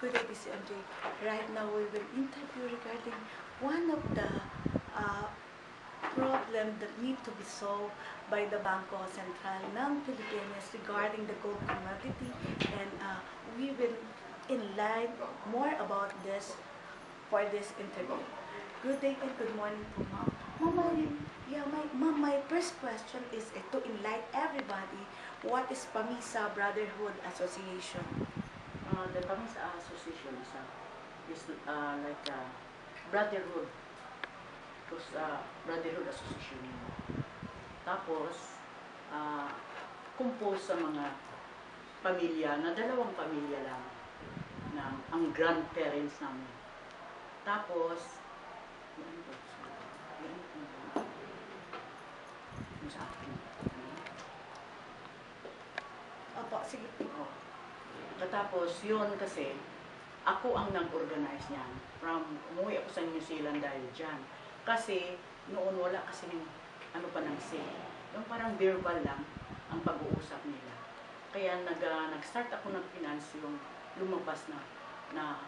Good day, BCMJ. Right now, we will interview regarding one of the uh, problem that need to be solved by the Bangko Sentral ng Pilipinas regarding the gold commodity, and we will enlighten more about this for this interview. Good day and good morning po, ma'am. Ma'am, my first question is to enlighten everybody, what is PAMISA Brotherhood Association? The PAMISA Association is like a brotherhood. Because brotherhood association. Tapos, compose sa mga pamilya, na dalawang pamilya lang, ng ang grandparents namin. Tapos, sa akin. Opo, sige po. Tapos, yun kasi, ako ang nag-organize niyan. Umuwi ako sa New Zealand dahil dyan. Kasi, noon wala kasi ano pa ng say. Yung parang verbal lang ang pag-uusap nila. Kaya nag-start ako ng finance yung lumabas na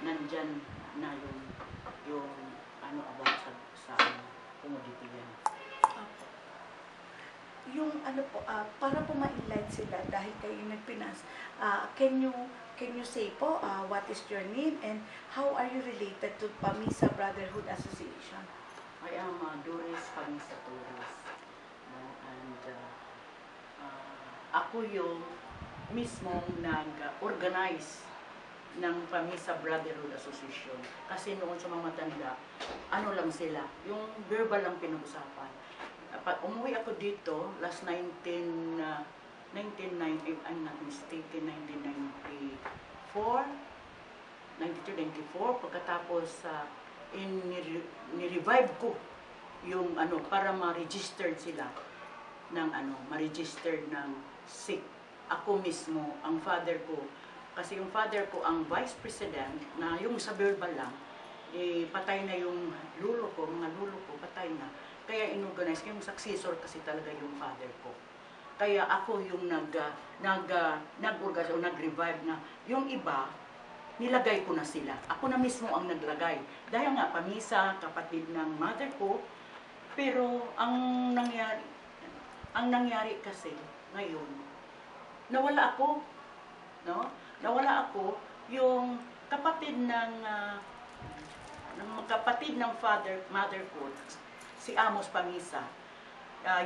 nandyan na yung ano about sa commodity yan. Yung ano po, para po ma-enlighten sila dahil kayo nag-finance, can you say po what is your name and how are you related to PAMISA Brotherhood Association? I am Doris PAMISA Torres. And ako yung mismong nag-organize ng PAMISA Brotherhood Association. Kasi noon sa mga matanda, ano lang sila, yung verbal lang pinag-usapan. Pag umuwi ako dito, last 1994, pagkatapos ni-revive ko yung ano, para ma-registered sila ng ano, ma-registered ng SIC. Ako mismo, ang father ko, kasi yung father ko ang vice president, na yung sa verbal lang, patay na yung lulo ko, mga lulo ko, patay na. Kaya inorganize ko, yung successor kasi talaga yung father ko. Kaya ako yung nag-organize o nag-revive na yung iba, nilagay ko na sila. Ako na mismo ang naglagay. Dahil nga, PAMISA, kapatid ng mother ko, pero ang nangyari kasi ngayon, nawala ako. No? Nawala ako, yung kapatid ng mother ko, si Amos PAMISA,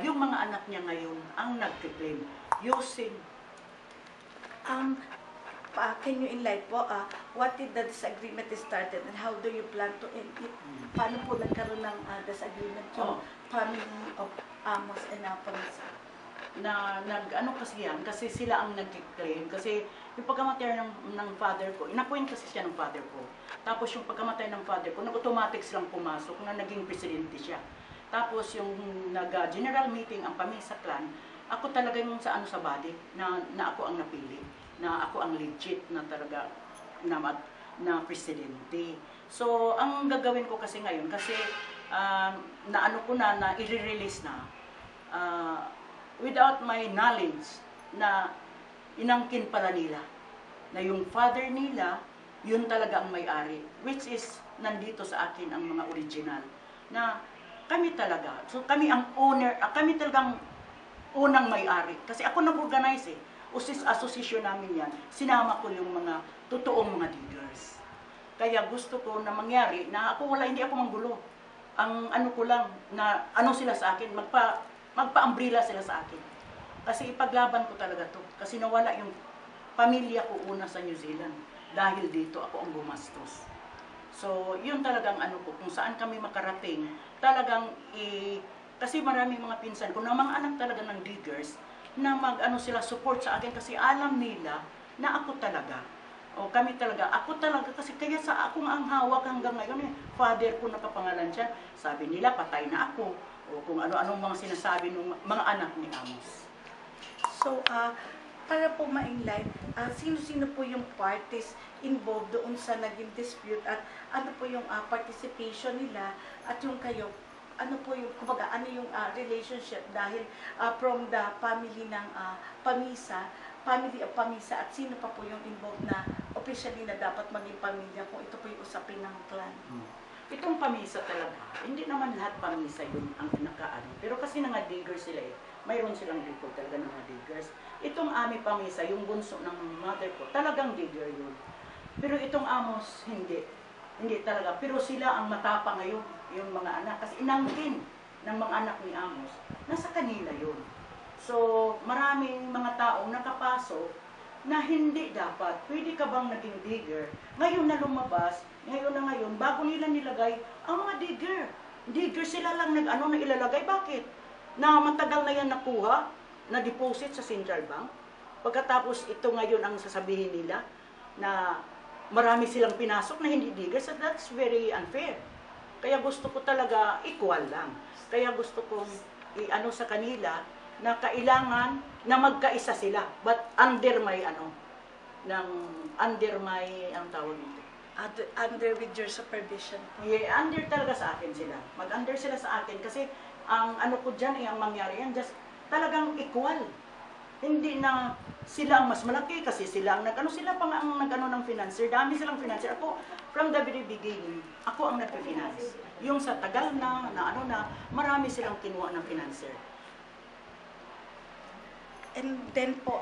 yung mga anak niya ngayon ang nag-claim using. Can you enlighten po, what did the disagreement started and how do you plan to end it? Paano po nagkaroon ng disagreement yung family of Amos and PAMISA? Ano kasi yan, kasi sila ang nag-claim, kasi yung pagkamatay ng father ko, inappoint kasi siya ng father ko. Tapos yung pagkamatay ng father ko, nag-automatic silang pumasok na naging presidente siya. Tapos yung nag-general meeting ang PAMISA clan, ako talaga yung sa body, na ako ang napili, na ako ang legit na talaga na presidente. So, ang gagawin ko kasi ngayon, kasi na i-release na, without my knowledge, na inangkin pala nila, na yung father nila, yun talaga ang may-ari, which is nandito sa akin ang mga original, na kami talaga, so kami ang owner, kami talagang unang may-ari, kasi ako nag-organize association namin yan, sinama ko yung mga totoong mga diggers. Kaya gusto ko na mangyari, na ako hindi ako manggulo, ang ano ko lang, na ano sila sa akin, magpa-umbrella sila sa akin. Kasi ipaglaban ko talaga to. Kasi nawala yung pamilya ko una sa New Zealand. Dahil dito ako ang gumastos. So, yun talagang ano ko, kung saan kami makarating, talagang, kasi maraming mga pinsan ko, na mga anak talaga ng diggers, na sila support sa akin, kasi alam nila na ako talaga. O kami talaga, ako talaga, kasi kaya sa akong ang hawak hanggang ngayon, father ko nakapangalan siya, sabi nila, patay na ako. O kung ano-anong mga sinasabi ng mga anak ni Amos. So, para po ma-enlighten, sino-sino po yung parties involved doon sa naging dispute at ano po yung participation nila at yung kayo, ano po yung, kumbaga, ano yung relationship dahil from the family ng family of PAMISA at sino pa po yung involved na officially na dapat maging pamilya kung ito po yung usapin ng clan. Itong pamisa talaga, hindi naman lahat pamisa yun ang nakaano. Pero kasi nga diggers sila eh. Mayroon silang record talaga ng mga diggers. Itong ami pamisa, yung bunso ng mother ko, talagang digger yun. Pero itong amos, hindi. Hindi talaga. Pero sila ang matapang ngayon, yung mga anak. Kasi inangkin ng mga anak ni Amos, nasa kanila yun. So, maraming mga taong nakapasok na hindi dapat. Pwede ka bang naging digger? Ngayon na lumabas, ngayon, bago nila nilagay, ang mga digger. Digger sila lang na ilalagay. Bakit? Na matagal na yan nakuha, na deposit sa Central Bank. Pagkatapos ito ngayon ang sasabihin nila na marami silang pinasok na hindi digger. So that's very unfair. Kaya gusto ko talaga equal lang. Kaya gusto kong i-ano sa kanila na kailangan na magkaisa sila. But under my under my, ang tawag nito? Under with your supervision. Yeah, under talaga sa akin sila. Mag-under sila sa akin kasi ang ano ko dyan, ang mangyari yan, just talagang equal. Hindi na sila ang mas malaki kasi sila ang sila pa nga ang nag-ano ng financer. Dami silang financer. Ako, from the very beginning, ako ang nagpa-finance. Yung sa tagal na marami silang kinuha ng financer. And then po,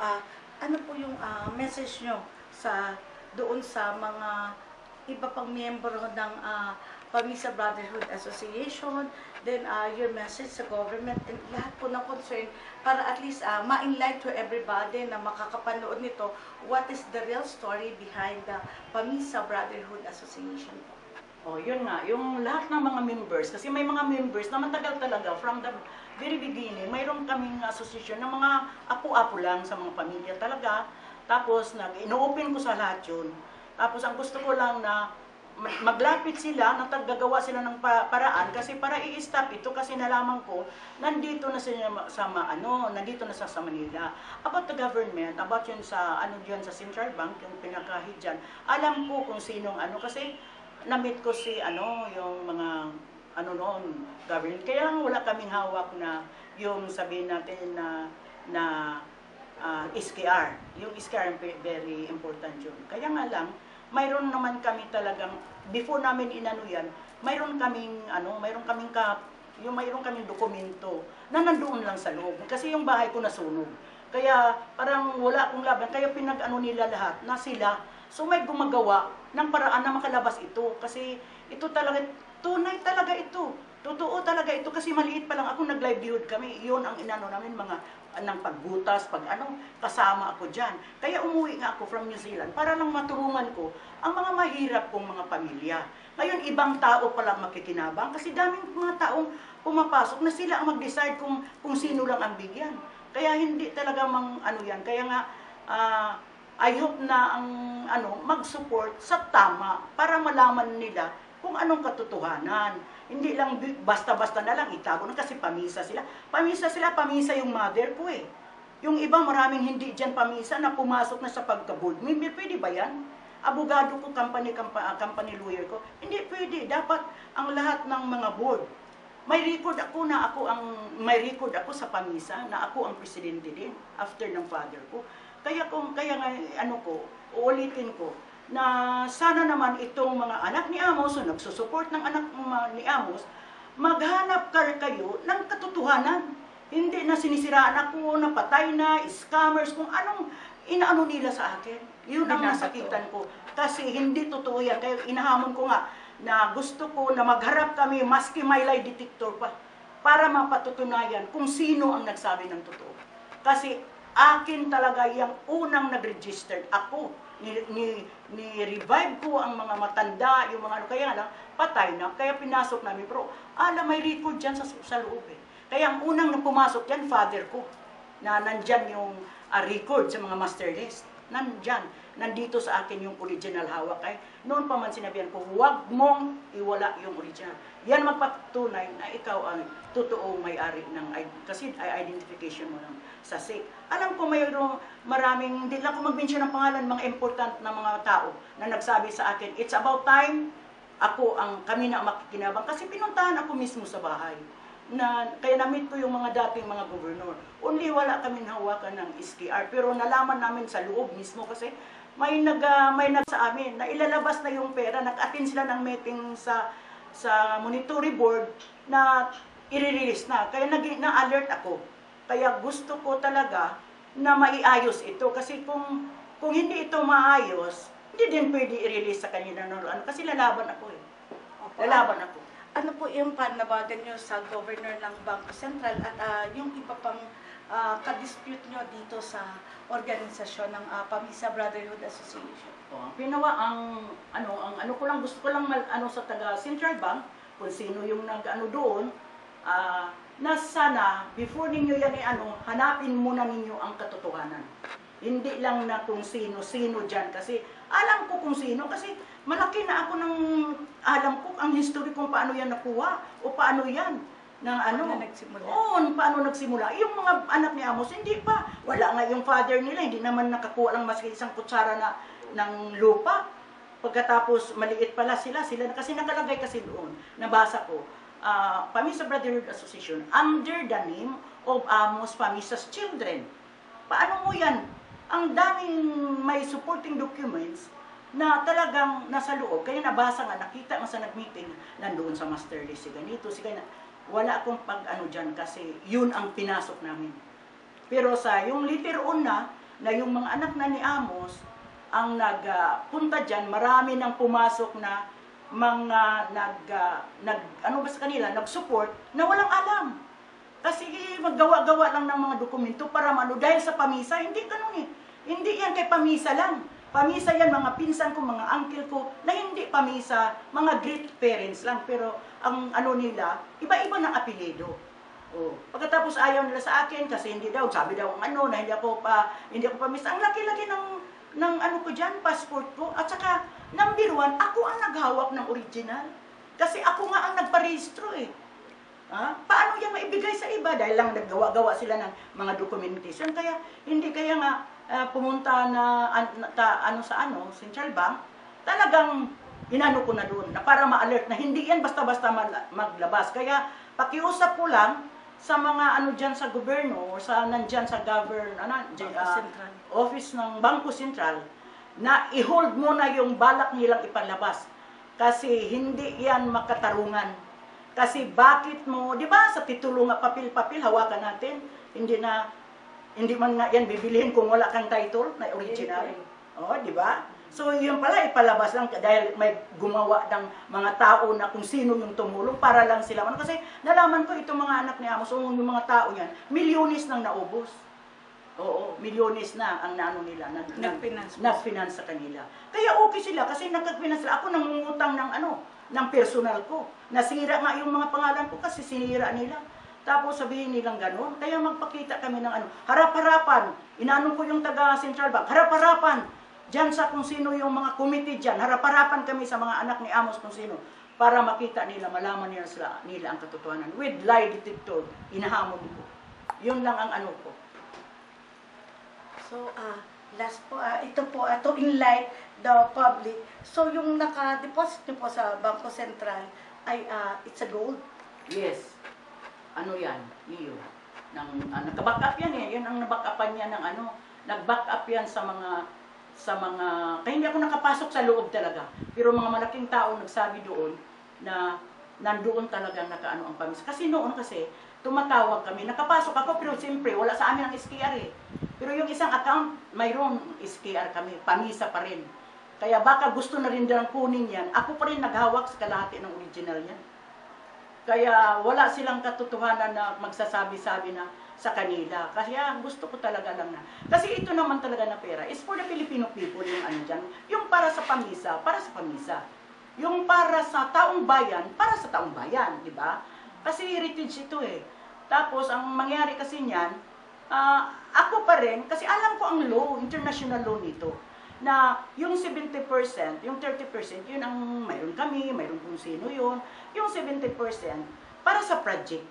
ano po yung message nyo doon sa mga iba pang miyembro ng Pamisa Brotherhood Association, then your message sa government and lahat po ng concern para at least ma-enlighten to everybody na makakapanood nito what is the real story behind the Pamisa Brotherhood Association po. Oh, yun nga, yung lahat ng mga members, kasi may mga members na matagal talaga, from the very beginning, mayroon kaming association ng mga apo-apo lang sa mga pamilya talaga. Tapos, ino-open ko sa lahat yun. Tapos, ang gusto ko lang na maglapit sila, gagawa sila ng paraan, kasi para i-stop ito, kasi nalaman ko, nandito na nandito na sa Manila. About the government, about yun sa, sa Central Bank, yung pinakahid dyan, alam ko kung sinong kasi, na-meet ko si yung mga noon government. Kaya wala kaming hawak na yung sabihin natin na SKR. Yung SKR very important yun. Kaya nga lang, mayroon naman kami talagang before namin yan, mayroon kaming dokumento na nandoon lang sa loob kasi yung bahay ko nasunog. Kaya parang wala akong laban, kaya nila lahat na sila. So may gumagawa ng paraan na makalabas ito kasi ito talaga, tunay talaga ito. Totoo talaga ito kasi maliit pa lang ako, nag-livelihood kami. Yun ang namin, mga ng pagbutas, kasama ako dyan. Kaya umuwi nga ako from New Zealand para lang matulungan ko ang mga mahirap kong mga pamilya. Ngayon, ibang tao palang makikinabang kasi daming mga taong pumapasok na sila ang mag-decide kung sino lang ang bigyan. Kaya hindi talaga yan. Kaya nga, I hope na ang mag-support sa tama para malaman nila kung anong katotohanan. Hindi lang basta-basta na lang itago na kasi pamisa sila. Pamisa yung mother ko eh. Yung iba maraming hindi dyan pamisa na pumasok na sa pagka-board member. Pwede ba yan? Abogado ko, company lawyer ko. Hindi pwede. Dapat ang lahat ng mga board. May record ako sa pamisa na ako ang presidente din after ng father ko. Kaya nga uulitin ko na sana naman itong mga anak ni Amos, o nagsusupport ng anak ni Amos, maghanap kayo ng katotohanan. Hindi na sinisiraan ako, napatay na, scammers, kung anong inaano nila sa akin. Yun ang nasakitan ko. Kasi hindi totoo yan. Kaya inahamon ko nga na gusto ko na magharap kami, maski may lie detector pa, para mapatutunayan kung sino ang nagsabi ng totoo. Kasi akin talaga yung unang nag-registered. Ako, ni-revive ko ang mga matanda, yung mga kaya lang, patay na, kaya pinasok namin. Pero, may record dyan sa loob eh. Kaya ang unang na pumasok dyan, father ko, na nandyan yung record sa mga master list. Nandito sa akin yung original hawak. Ay, noon pa man sinabihan ko, huwag mong iwala yung original. Yan magpatunay na ikaw ang totoong may-ari ng, kasi identification mo sa SIC. Alam ko mayroong maraming, hindi lang ako mag-mention ng pangalan, mga important na mga tao na nagsabi sa akin, it's about time kami na makikinabang. Kasi pinuntahan ako mismo sa bahay. Kaya na-meet ko yung mga dating mga gobernador. Only wala kami hawakan ng SKR, pero nalaman namin sa loob mismo kasi may nag sa amin na ilalabas na yung pera, nag-attend sila ng meeting sa monitoring board na i-release na. Kaya na-alert ako. Kaya gusto ko talaga na maiayos ito kasi kung hindi ito maayos, hindi din pwede i-release sa kanila kasi lalaban ako eh. Lalaban ako. Ano po yung panawagan nyo sa governor ng Bangko Sentral at yung iba pang ka-dispute nyo dito sa organisasyon ng Pamisa Brotherhood Association? Gusto ko lang sa taga Central Bank, kung sino yung nag-ano doon, na sana, before ninyo yan hanapin muna ninyo ang katotohanan. Hindi lang na kung sino dyan. Kasi alam ko kung sino. Kasi malaki na ako alam ko ang history kung paano yan nakuha. O paano yan. Paano nagsimula? Oo, paano nagsimula. Yung mga anak ni Amos, hindi pa. Wala nga yung father nila. Hindi naman nakakuha lang maski isang kutsara ng lupa. Pagkatapos, maliit pala sila. Kasi nakalagay kasi doon. Nabasa ko. Pamisa Brotherhood Association under the name of Amos Pamisa's children. Paano mo yan? Ang daming may supporting documents na talagang nasa loob. Kaya nabasa nga, nakita nga sa nag-meeting, nandoon sa master list, si ganito, si ganito. Wala akong pag-ano dyan kasi yun ang pinasok namin. Pero yung later on na yung mga anak na ni Amos, ang nagpunta dyan, marami nang pumasok na mga nag-support na walang alam. Kasi maggawa-gawa lang ng mga dokumento para dahil sa pamisa, hindi ganun eh. Hindi yan kay pamisa lang. Pamisa yan, mga pinsan ko, mga uncle ko, na hindi pamisa, mga great parents lang. Pero ang nila, iba-iba ng apelyido. Pagkatapos ayaw nila sa akin kasi hindi daw, sabi daw na hindi ako pamisa. Ang laki-laki ng ko dyan, passport ko. At saka, number 1, ako ang naghawak ng original. Kasi ako nga ang nagparehistro eh. Paano yan maibigay sa iba? Dahil lang naggawa-gawa sila ng mga documentation. Kaya, hindi kaya nga pumunta Central Bank, talagang inano ko na doon, na para ma-alert na hindi yan basta-basta maglabas. Kaya, pakiusap ko lang sa mga dyan sa gobyerno, o nandyan sa office ng Bangko Sentral, na i-hold mo na yung balak nilang ipalabas. Kasi hindi yan makatarungan. Kasi bakit mo, di ba, sa titulo nga papel-papel, hawakan natin, hindi man nga yan bibilihin kung wala kang title na original. Di ba? So, yun pala, ipalabas lang dahil may gumawa ng mga tao na kung sino yung tumulong para lang sila. Kasi nalaman ko itong mga anak ni Amos, yung mga tao yan, milyones nang naubos. Oo, milyones na ang nila, nag-finance sa kanila. Kaya okay sila kasi nag-finance sila. Ako nangungutang ng personal ko. Nasira nga yung mga pangalan ko kasi sinira nila. Tapos sabihin nilang gano'n. Kaya magpakita kami ng harap-harapan. Inano ko yung taga Central Bank, harap-harapan. Diyan sa kung sino yung mga committee dyan. Harap-harapan kami sa mga anak ni Amos kung sino. Para makita nila, malaman nila ang katotohanan. With lie detector, inahamon ko. Yun lang ang ko. So, last po, ito to enlighten the public. So, yung naka-deposit niyo po sa Bangko Sentral ay it's a gold? Yes. Yan? Iyo. Nag-back up yan eh. Yan ang nabackupan niya ng nag-back up yan sa mga, kaya hindi ako nakapasok sa loob talaga. Pero mga malaking tao nagsabi doon na nandoon talaga ang pamisa. Kasi noon tumatawag kami. Nakapasok ako pero siyempre wala sa amin ang SKR eh. Pero yung isang account, mayroong SKR kami, pamisa pa rin. Kaya baka gusto na rin nilang kunin yan. Ako pa rin naghawak sa kalahati ng original yan. Kaya wala silang katotohanan na magsasabi-sabi na sa kanila. Kaya gusto ko talaga lang na. Kasi ito naman talaga na pera is for the Filipino people yung dyan. Yung para sa pamisa, para sa pamisa. Yung para sa taong bayan, para sa taong bayan, di ba? Kasi heritage ito eh. Tapos, ang mangyari kasi niyan, ako pa rin, kasi alam ko ang law, international law nito, na yung 70%, yung 30%, yun ang mayroon kami, mayroon kung sino yun, yung 70% para sa project,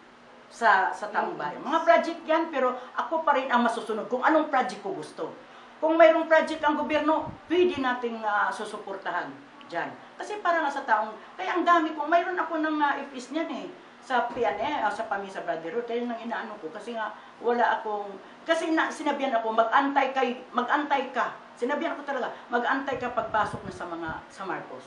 sa taong bayan. Mga project yan, pero ako pa rin ang masusunod kung anong project ko gusto. Kung mayroong project ang gobyerno, pwede nating susuportahan dyan. Kasi para nga sa taong, kaya ang dami ko, mayroon ako ng FS niyan eh, sa PNE, sa Pamisa Brotherhood, kaya nang inaano ko, kasi nga wala akong, kasi sinabihan ako, mag-antay ka Sinabihan ko talaga, mag-antay ka pagpasok na sa Marcos.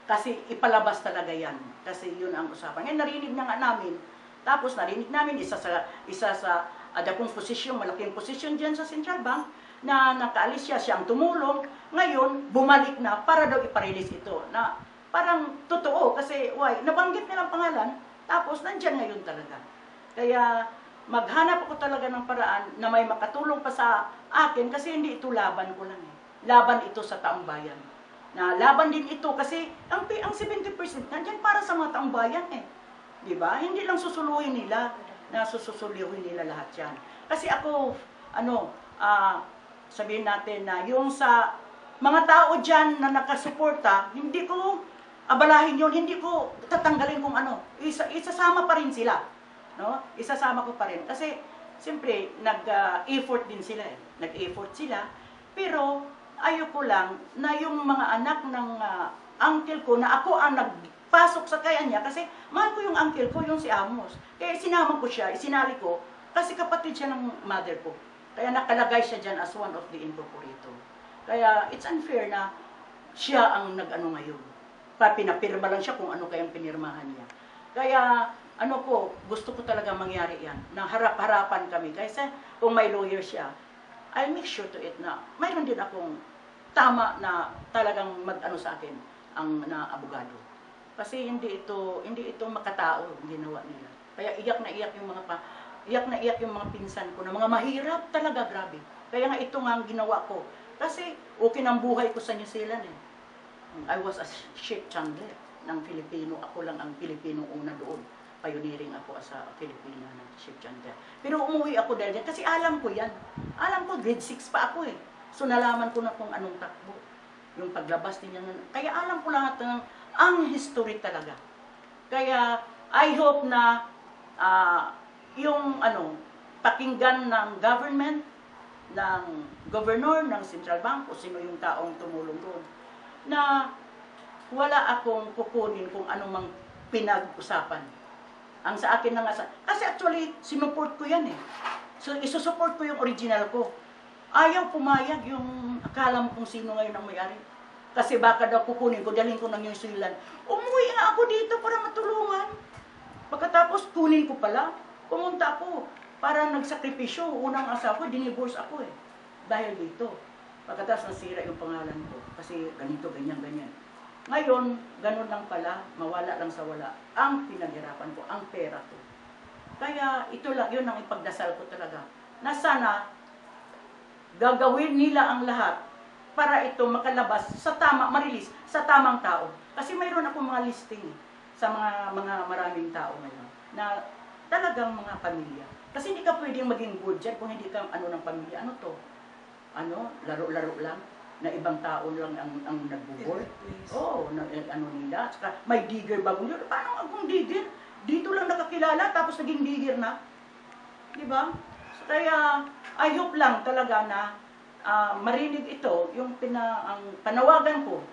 Kasi ipalabas talaga yan. Kasi yun ang usapan. Ngayon narinig na nga namin, tapos narinig namin isa sa adapong posisyon, malaking posisyon diyan sa Central Bank, na nakaalis siya ang tumulong. Ngayon, bumalik na para daw iparelease ito. Na parang totoo kasi nabanggit nilang pangalan, tapos nandyan ngayon talaga. Kaya maghanap ako talaga ng paraan na may makatulong pa sa akin kasi hindi ito laban ko lang eh. Laban ito sa taong bayan. Na laban din ito kasi ang 70% nandyan para sa mga taong bayan eh. Di ba? Hindi lang susuluhin nila, na sususulihin nila lahat yan. Kasi ako, sabihin natin na yung sa mga tao dyan na nakasuporta, hindi ko abalahin yun, hindi ko tatanggalin kung isasama pa rin sila. No? Isasama ko pa rin. Kasi, siyempre, nag-effort din sila eh. Nag-effort sila. Pero, ayoko lang na yung mga anak ng uncle ko, na ako ang nagpasok sa kaya niya, kasi mahal ko yung uncle ko, yung si Amos. Kaya sinama ko siya, isinali ko, kasi kapatid siya ng mother ko. Kaya nakalagay siya dyan as one of the incorporator. Kaya it's unfair na siya ang nag-ano ngayon. Pinapirma lang siya kung ano kayang pinirmahan niya. Kaya, gusto ko talaga mangyari yan. Na harap-harapan kami. Kasi kung may lawyer siya, I'll make sure to it na mayroon din akong tama na talagang mag-ano sa akin ang na abogado. Kasi hindi ito makatao ang ginawa nila. Kaya iyak na iyak yung mga pinsan ko na mga mahirap talaga, grabe. Kaya nga ito nga ang ginawa ko. Kasi okay ng buhay ko sa New Zealand eh. I was a ship chandler ng Filipino. Ako lang ang Filipino una doon. Pioneering ako sa Filipino ng ship chandler. Pero umuwi ako dahil dyan kasi alam ko yan. Alam ko, grade 6 pa ako eh. So nalaman ko na kung anong takbo. Yung paglabas niya. Kaya alam ko lahat ng ang history talaga. Kaya I hope na yung pakinggan ng government, ng governor, ng Central Bank, o sino yung taong tumulong doon, na wala akong kukunin kung anumang pinag-usapan. Ang sa akin na nga kasi actually, sinuport ko yan eh. So, isusupport ko yung original ko. Ayaw pumayag yung akala mo kung sino ngayon ang may-ari. Kasi baka daw kukunin ko, dalhin ko ng New Zealand. Umuwi nga ako dito para matulungan. Pagkatapos, kunin ko pala. Pumunta ako para nagsakripisyo. Unang asawa ko, dinivorce ako eh. Dahil dito. Pagkatapos nasira yung pangalan ko. Kasi ganito, ganyan, ganyan. Ngayon, ganun lang pala, mawala lang sa wala. Ang pinaghirapan ko, ang pera ko. Kaya ito lang, yun ang ipagdasal ko talaga. Na sana, gagawin nila ang lahat para ito makalabas sa marilis sa tamang tao. Kasi mayroon akong mga listing sa mga maraming tao ngayon na talagang mga pamilya. Kasi hindi ka pwedeng maging good dyan kung hindi ka ng pamilya. Ano to? Laro-laro lang na ibang tao lang ang nagbubor. Oo, nila. Saka may digger bagong yun. Paano akong digger? Dito lang nakakilala tapos naging digger na. Diba? So, kaya I hope lang talaga na marinig ito, yung ang panawagan ko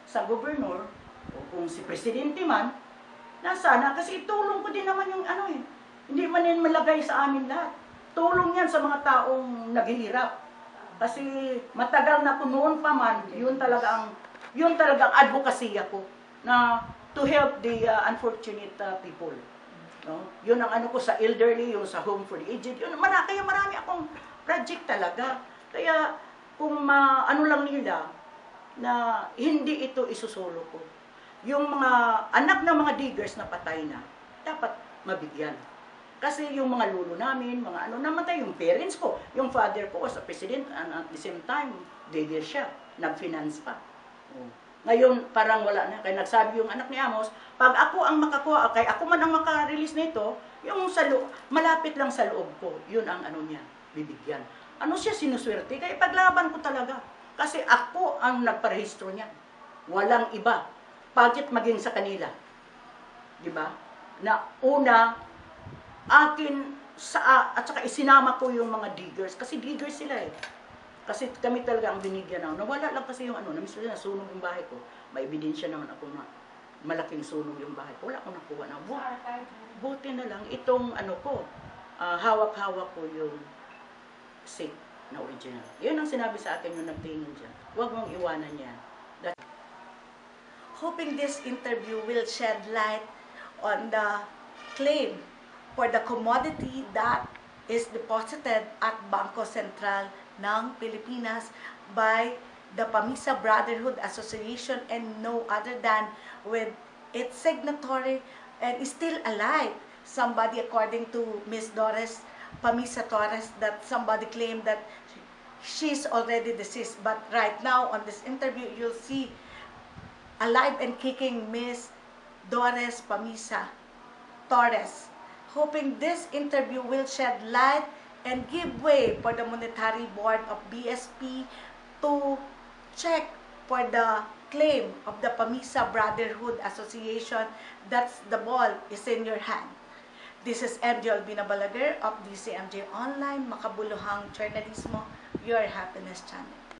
sa gobernur, o kung si presidente man, na sana, kasi itulong ko din naman yung hindi man yan malagay sa amin lahat. Tulong yan sa mga taong naghihirap. Kasi matagal na ko noon pa man, yun talaga ang advokasya ko, na to help the unfortunate people. No? Yun ang ko sa elderly, yung sa home for the aged. Yun, kaya marami akong project talaga. Kaya kung lang nila na hindi ito isusolo ko. Yung mga anak ng mga diggers na patay na, dapat mabigyan. Kasi yung mga lolo namin, mga namatay, yung parents ko, yung father ko was a president, and at the same time, digger siya, nag-finance pa. Ngayon, parang wala na. Kaya nagsabi yung anak ni Amos, pag ako ang makakuha, kaya ako man ang makarelease nito, yung malapit lang sa loob ko, yun ang niya, bibigyan. Siya sinuswerte? Kaya paglaban ko talaga. Kasi ako ang nagparehistro niya. Walang iba. Bakit maging sa kanila? Diba? Na una, akin, at saka isinama ko yung mga diggers. Kasi diggers sila eh. Kasi kami talaga ang binigyan ako. Nawala lang kasi yung namisli na sunog yung bahay ko. May ebidensya naman ako na malaking sunog yung bahay ko. Wala akong nakuha na. Buti na lang, itong ko, hawak-hawak ko yung safe. na original. Yun ang sinabi sa akin yung nagtingin dyan. Huwag mong iwanan yan. Hoping this interview will shed light on the claim for the commodity that is deposited at Bangko Sentral ng Pilipinas by the Pamisa Brotherhood Association and no other than with its signatory and is still alive. Somebody, according to Ms. Doris Pamisa Torres, that somebody claimed that she's already deceased. But right now on this interview, you'll see alive and kicking Ms. Doris Pamisa Torres. Hoping this interview will shed light and give way for the Monetary Board of BSP to check for the claim of the Pamisa Brotherhood Association. That's the ball is in your hand. This is MJ Albina Balaguer of DCMJ Online, Makabuluhang Journalismo, your happiness channel.